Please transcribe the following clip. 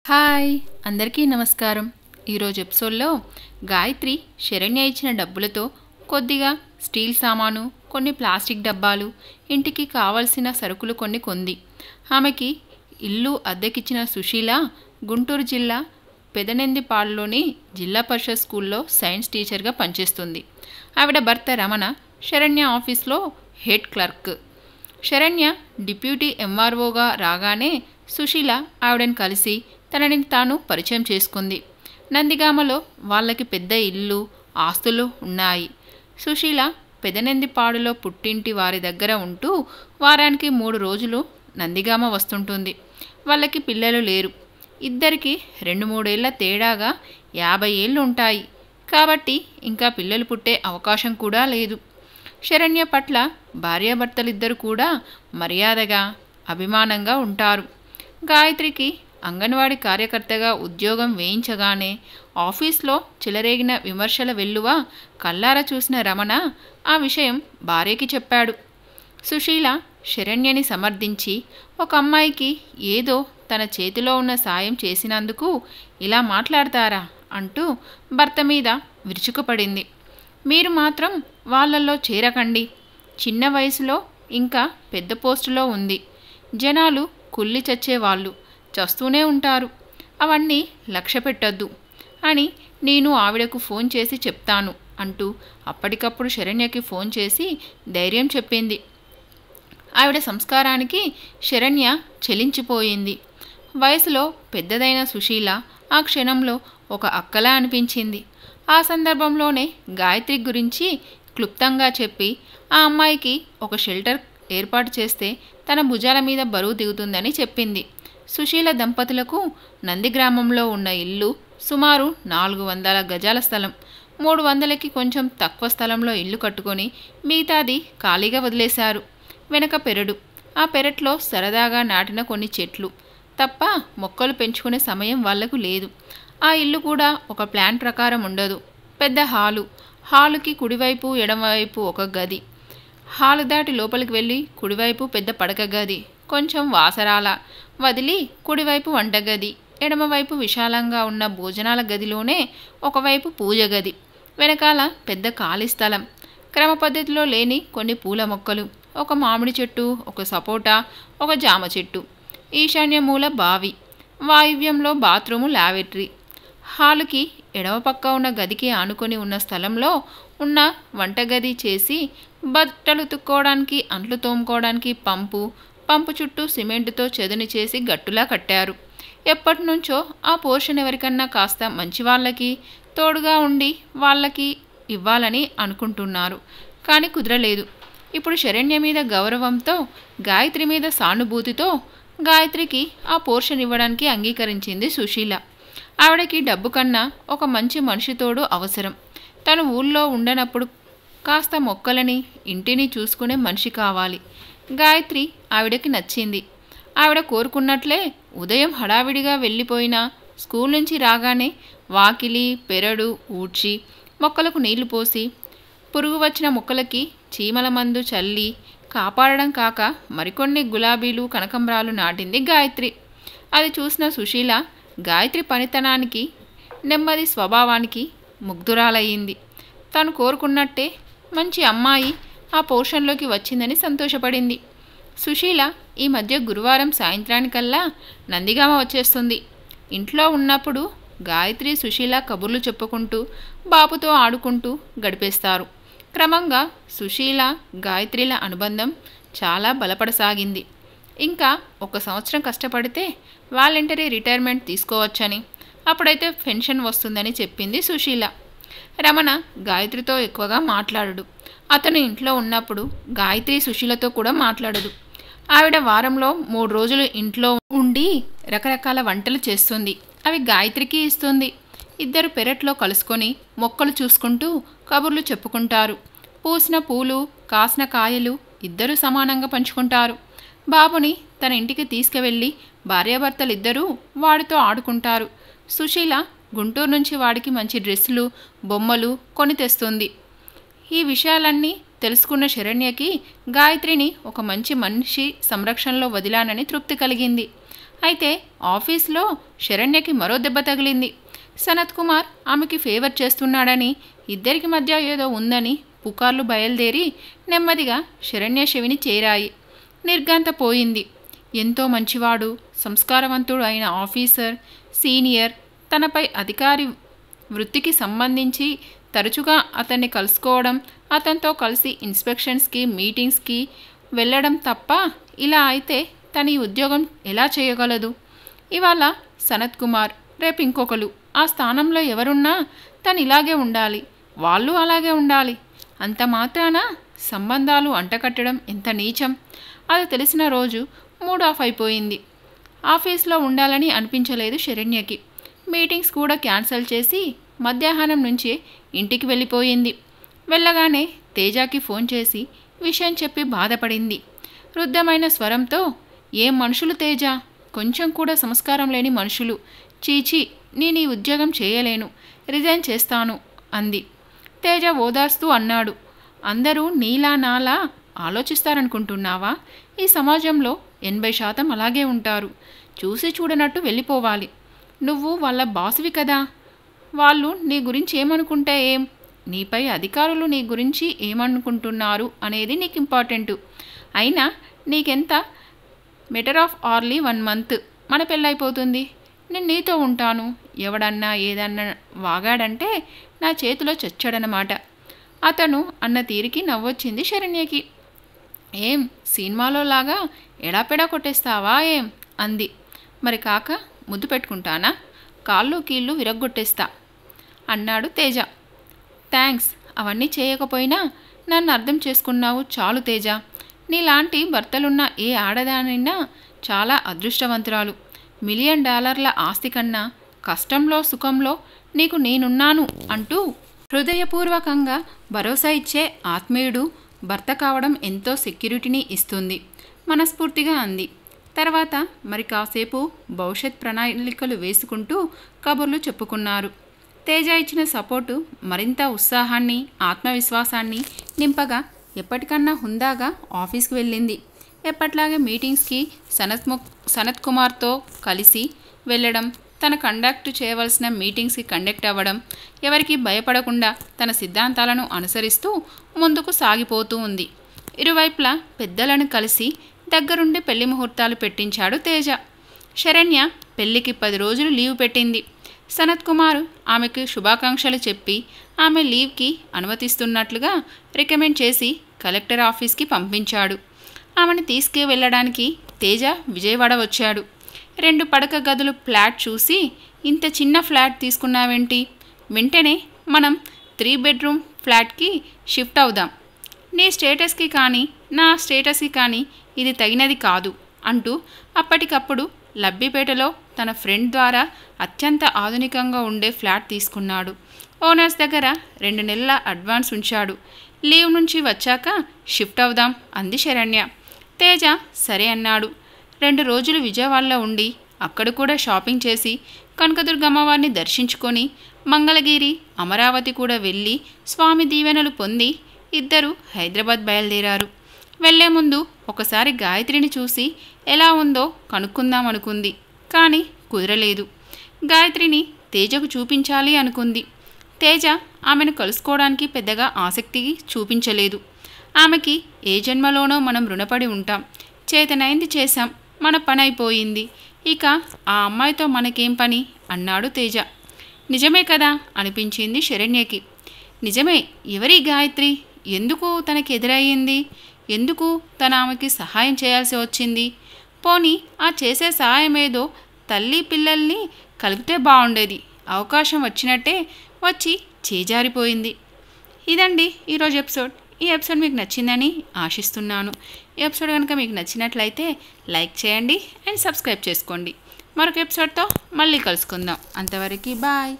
Hi అందరికీ నమస్కారం. ఈరోజు ఎపిసోడ్లో గాయత్రి శరణ్య ఇచ్చిన డబ్బులతో కొద్దిగా స్టీల్ సామాను, కొన్ని ప్లాస్టిక్ డబ్బాలు, ఇంటికి కావలసిన సరుకులు కొన్ని కొంది. ఆమెకి ఇల్లు అద్దెకిచ్చిన సుశీల గుంటూరు జిల్లా పెదనెందిపాడులోని జిల్లా పరిషత్ స్కూల్లో సైన్స్ టీచర్గా పనిచేస్తుంది. ఆవిడ భర్త రమణ శరణ్య ఆఫీస్లో హెడ్ క్లర్క్. శరణ్య డిప్యూటీ ఎంఆర్ఓగా రాగానే సుశీల ఆవిడని కలిసి తనని తాను పరిచయం చేసుకుంది. నందిగామలో వాళ్ళకి పెద్ద ఇల్లు, ఆస్తులు ఉన్నాయి. సుశీల పెదనెందిపాడులో పుట్టింటి వారి దగ్గర ఉంటూ వారానికి 3 రోజులు నందిగామ వస్తుంటుంది. వాళ్ళకి పిల్లలు లేరు. ఇద్దరికి 2-3 ఏళ్ల తేడాగా 50 ఏళ్ళు ఉంటాయి. కాబట్టి ఇంకా పిల్లలు పుట్టే అవకాశం కూడా లేదు. శరణ్య పట్ల భార్యాభర్తలిద్దరూ కూడా మర్యాదగా, అభిమానంగా ఉంటారు. గాయత్రికి అంగన్వాడీ కార్యకర్తగా ఉద్యోగం వేయించగానే ఆఫీస్లో చెలరేగిన విమర్శల వెల్లువ కళ్ళారా చూసిన రమణ ఆ విషయం భార్యకి చెప్పాడు. సుశీల శరణ్యని సమర్థించి, ఒక అమ్మాయికి ఏదో తన చేతిలో ఉన్న సాయం చేసినందుకు ఇలా మాట్లాడతారా అంటూ భర్త మీద విరుచుకుపడింది. మీరు మాత్రం వాళ్ళల్లో చేరకండి. చిన్న వయసులో ఇంకా పెద్ద పోస్టులో ఉంది. జనాలు కుళ్ళి చచ్చేవాళ్ళు చస్తూనే ఉంటారు. అవన్నీ లక్ష్య పెట్టద్దు అని నేను ఆవిడకు ఫోన్ చేసి చెప్తాను అంటూ అప్పటికప్పుడు శరణ్యకి ఫోన్ చేసి ధైర్యం చెప్పింది. ఆవిడ సంస్కారానికి శరణ్య చెలించిపోయింది. వయసులో పెద్దదైన సుశీల ఆ క్షణంలో ఒక అక్కలా అనిపించింది. ఆ సందర్భంలోనే గాయత్రి గురించి క్లుప్తంగా చెప్పి ఆ అమ్మాయికి ఒక షెల్టర్ ఏర్పాటు చేస్తే తన భుజాల మీద బరువు దిగుతుందని చెప్పింది. సుశీల దంపతులకు నందిగ్రామంలో ఉన్న ఇల్లు సుమారు 400 గజాల స్థలం. 300కి కొంచెం తక్కువ స్థలంలో ఇల్లు కట్టుకొని మిగతాది ఖాళీగా వదిలేశారు. వెనక పెరడు. ఆ పెరట్లో సరదాగా నాటిన కొన్ని చెట్లు తప్ప మొక్కలు పెంచుకునే సమయం వాళ్లకు లేదు. ఆ ఇల్లు కూడా ఒక ప్లాన్ ప్రకారం ఉండదు. పెద్ద హాలుకి కుడివైపు ఎడమవైపు ఒక గది. హాలు దాటి లోపలికి వెళ్ళి కుడివైపు పెద్ద పడక గది, కొంచెం వాసరాల వదిలి కుడివైపు వంటగది, ఎడమవైపు విశాలంగా ఉన్న భోజనాల గదిలోనే ఒకవైపు పూజ గది, వెనకాల పెద్ద ఖాళీ స్థలం, క్రమ పద్ధతిలో లేని కొన్ని పూల మొక్కలు, ఒక మామిడి చెట్టు, ఒక సపోటా, ఒక జామ చెట్టు, ఈశాన్య మూల బావి, వాయువ్యంలో బాత్రూము, లావెటరీ. హాలుకి ఎడమ పక్క ఉన్న గదికి ఆనుకొని ఉన్న స్థలంలో ఉన్న వంటగది చేసి బట్టలు ఉతుక్కోవడానికి, అంట్లు తోముకోవడానికి పంపు చుట్టూ సిమెంటుతో చదును చేసి గట్టులా కట్టారు. ఎప్పటినుంచో ఆ పోర్షన్ ఎవరికన్నా కాస్త మంచి వాళ్ళకి తోడుగా ఉండి వాళ్ళకి ఇవ్వాలని అనుకుంటున్నారు. కానీ కుదరలేదు. ఇప్పుడు శరణ్య మీద గౌరవంతో, గాయత్రి మీద సానుభూతితో గాయత్రికి ఆ పోర్షన్ ఇవ్వడానికి అంగీకరించింది సుశీల. ఆవిడకి డబ్బు కన్నా ఒక మంచి మనిషి తోడు అవసరం. తను ఊళ్ళో ఉండనప్పుడు కాస్త మొక్కలని, ఇంటిని చూసుకునే మనిషి కావాలి. గాయత్రి ఆవిడకి నచ్చింది. ఆవిడ కోరుకున్నట్లే ఉదయం హడావిడిగా వెళ్ళిపోయినా స్కూల్ నుంచి రాగానే వాకిలి, పెరడు ఊడ్చి, మొక్కలకు నీళ్లు పోసి, పురుగు వచ్చిన మొక్కలకి చీమల మందు చల్లి కాపాడడం కాక మరికొన్ని గులాబీలు, కనకంబరాలు నాటింది గాయత్రి. అది చూసిన సుశీల గాయత్రి పనితనానికి, నెమ్మది స్వభావానికి ముగ్ధురాలయ్యింది. తను కోరుకున్నట్టే మంచి అమ్మాయి ఆ పోర్షన్లోకి వచ్చిందని సంతోషపడింది. సుశీల ఈ మధ్య గురువారం సాయంత్రానికల్లా నందిగామ వచ్చేస్తుంది. ఇంట్లో ఉన్నప్పుడు గాయత్రి, సుశీల కబుర్లు చెప్పుకుంటూ, బాబుతో ఆడుకుంటూ గడిపేస్తారు. క్రమంగా సుశీల, గాయత్రిల అనుబంధం చాలా బలపడసాగింది. ఇంకా 1 సంవత్సరం కష్టపడితే వాలంటరీ రిటైర్మెంట్ తీసుకోవచ్చని, అప్పుడైతే పెన్షన్ వస్తుందని చెప్పింది సుశీల. రమణ గాయత్రితో ఎక్కువగా మాట్లాడడు. అతను ఇంట్లో ఉన్నప్పుడు గాయత్రి సుశీలతో కూడా మాట్లాడదు. ఆవిడ వారంలో 3 రోజులు ఇంట్లో ఉండి రకరకాల వంటలు చేస్తుంది. అవి గాయత్రికి ఇస్తుంది. ఇద్దరు పెరట్లో కలుసుకొని మొక్కలు చూసుకుంటూ కబుర్లు చెప్పుకుంటారు. పూసిన పూలు, కాసిన కాయలు ఇద్దరూ సమానంగా పంచుకుంటారు. బాబుని తన ఇంటికి తీసుకువెళ్ళి భార్యాభర్తలిద్దరూ వాడితో ఆడుకుంటారు. సుశీల గుంటూరు నుంచి వాడికి మంచి డ్రెస్సులు, బొమ్మలు కొని తెస్తుంది. ఈ విషయాలన్నీ తెలుసుకున్న శరణ్యకి గాయత్రిని ఒక మంచి మనిషి సంరక్షణలో వదిలానని తృప్తి కలిగింది. అయితే ఆఫీస్లో శరణ్యకి మరో దెబ్బ తగిలింది. సనత్ కుమార్ ఆమెకి ఫేవర్ చేస్తున్నాడని, ఇద్దరికి మధ్య ఏదో ఉందని పుకార్లు బయలుదేరి నెమ్మదిగా శరణ్య చెవిని చేరాయి. నిర్ఘాంతపోయింది. ఎంతో మంచివాడు, సంస్కారవంతుడు అయిన ఆఫీసర్, సీనియర్, తనపై అధికారి వృత్తికి సంబంధించి తరచుగా అతన్ని కలుసుకోవడం, అతనితో కలిసి ఇన్స్పెక్షన్స్కి, మీటింగ్స్కి వెళ్ళడం తప్ప ఇలా అయితే తను ఈ ఉద్యోగం ఎలా చేయగలదు? ఇవాళ సనత్ కుమార్, రేపు ఇంకొకరు. ఆ స్థానంలో ఎవరున్నా తను ఇలాగే ఉండాలి, వాళ్ళు అలాగే ఉండాలి. అంత మాత్రాన సంబంధాలు అంటకట్టడం ఎంత నీచం! అది తెలిసిన రోజు మూడ్ ఆఫ్ అయిపోయింది. ఆఫీస్లో ఉండాలని అనిపించలేదు శరణ్యకి. మీటింగ్స్ కూడా క్యాన్సిల్ చేసి మధ్యాహ్నం నుంచే ఇంటికి వెళ్ళిపోయింది. వెళ్ళగానే తేజాకి ఫోన్ చేసి విషయం చెప్పి బాధపడింది. రుద్ధమైన స్వరంతో, ఏం మనుషులు తేజ, కొంచెం కూడా సంస్కారం లేని మనుషులు. చీచీ, నేను ఈ ఉద్యోగం చేయలేను, రిజైన్ చేస్తాను అంది. తేజ ఓదార్స్తూ అన్నాడు, అందరూ నీలా నాలా ఆలోచిస్తారనుకుంటున్నావా? ఈ సమాజంలో 80% అలాగే ఉంటారు. చూసి చూడనట్టు వెళ్ళిపోవాలి. నువ్వు వాళ్ళ బాసువి కదా, వాళ్ళు నీ గురించి ఏమనుకుంటే ఏం? నీపై అధికారులు నీ గురించి ఏమనుకుంటున్నారు అనేది నీకు ఇంపార్టెంటు. అయినా నీకెంత బెటర్ ఆఫ్ ఆర్లీ 1 month మన పెళ్ళైపోతుంది. నేను నీతో ఉంటాను. ఎవడన్నా ఏదన్నా వాగాడంటే నా చేతిలో చచ్చాడనమాట. అతను అన్న తీరికి నవ్వొచ్చింది శరణ్యకి. ఏం సినిమాలో లాగా ఎడాపెడా కొట్టేస్తావా ఏం అంది. మరి కాక ముద్దు పెట్టుకుంటానా? కాళ్ళు కీళ్ళు విరగ్గొట్టేస్తా అన్నాడు తేజ. థ్యాంక్స్, అవన్నీ చేయకపోయినా నన్ను అర్థం చేసుకున్నావు చాలు తేజ. నీలాంటి భర్తలున్న ఏ ఆడదానైనా చాలా అదృష్టవంతురాలు. $1 million ఆస్తి కన్నా కష్టంలో సుఖంలో నీకు నేనున్నాను అంటూ హృదయపూర్వకంగా భరోసా ఇచ్చే ఆత్మీయుడు భర్త కావడం ఎంతో సెక్యూరిటీని ఇస్తుంది మనస్ఫూర్తిగా అంది. తర్వాత మరి కాసేపు భవిష్యత్ ప్రణాళికలు వేసుకుంటూ కబుర్లు చెప్పుకున్నారు. తేజ ఇచ్చిన సపోర్టు మరింత ఉత్సాహాన్ని, ఆత్మవిశ్వాసాన్ని నింపగా ఎప్పటికన్నా హుందాగా ఆఫీస్కి వెళ్ళింది. ఎప్పట్లాగే మీటింగ్స్కి సనత్ కుమార్తో కలిసి వెళ్ళడం, తన కండక్ట్ చేయవలసిన మీటింగ్స్కి కండక్ట్ అవ్వడం, ఎవరికి భయపడకుండా తన సిద్ధాంతాలను అనుసరిస్తూ ముందుకు సాగిపోతూ ఉంది. ఇరువైపులా పెద్దలను కలిసి దగ్గరుండి పెళ్లి ముహూర్తాలు పెట్టించాడు తేజ. శరణ్య పెళ్లికి 10 రోజులు లీవ్ పెట్టింది. సనత్ కుమార్ ఆమెకు శుభాకాంక్షలు చెప్పి ఆమె లీవ్కి అనుమతిస్తున్నట్లుగా రికమెండ్ చేసి కలెక్టర్ ఆఫీస్కి పంపించాడు. ఆమెను తీసుకువెళ్ళడానికి తేజ విజయవాడ వచ్చాడు. 2 పడక గదులు ఫ్లాట్ చూసి, ఇంత చిన్న ఫ్లాట్ తీసుకున్నావేంటి? వెంటనే మనం 3 bedroom ఫ్లాట్కి షిఫ్ట్ అవుదాం. నీ స్టేటస్కి కానీ నా స్టేటస్కి కానీ ఇది తగినది కాదు అంటూ అప్పటికప్పుడు లబ్బిపేటలో తన ఫ్రెండ్ ద్వారా అత్యంత ఆధునికంగా ఉండే ఫ్లాట్ తీసుకున్నాడు. ఓనర్స్ దగ్గర 2 నెలల అడ్వాన్స్ ఉంచాడు. లీవ్ నుంచి వచ్చాక షిఫ్ట్ అవుదాం అంది శరణ్య. తేజ సరే అన్నాడు. 2 రోజులు విజయవాడలో ఉండి అక్కడ కూడా షాపింగ్ చేసి కనకదుర్గమ్మవారిని దర్శించుకొని మంగళగిరి, అమరావతి కూడా వెళ్ళి స్వామి దీవెనలు పొంది ఇద్దరు హైదరాబాద్ బయలుదేరారు. వెళ్లే ముందు ఒకసారి గాయత్రిని చూసి ఎలా ఉందో కనుక్కుందాం అనుకుంది. కానీ కుదరలేదు. గాయత్రిని తేజకు చూపించాలి అనుకుంది. తేజ ఆమెను కలుసుకోవడానికి పెద్దగా ఆసక్తి చూపించలేదు. ఆమెకి ఏ జన్మలోనో మనం రుణపడి ఉంటాం. చేతనైంది చేశాం, మన పని అయిపోయింది, ఇక ఆ అమ్మాయితో మనకేం పని అన్నాడు తేజ. నిజమే కదా అనిపించింది శరణ్యకి. నిజమే. ఎవరి గాయత్రి? ఎందుకు తనకి ఎదురయ్యింది? ఎందుకు తన ఆమెకి సహాయం చేయాల్సి వచ్చింది? పోనీ ఆ చేసే సహాయం ఏదో తల్లి పిల్లల్ని కలిపితే బాగుండేది. అవకాశం వచ్చినట్టే వచ్చి చేజారిపోయింది. ఇదండి ఈరోజు ఎపిసోడ్. ఈ ఎపిసోడ్ మీకు నచ్చిందని ఆశిస్తున్నాను. ఈ ఎపిసోడ్ కనుక మీకు నచ్చినట్లయితే లైక్ చేయండి అండ్ సబ్స్క్రైబ్ చేసుకోండి. మరొక ఎపిసోడ్తో మళ్ళీ కలుసుకుందాం. అంతవరకు బాయ్.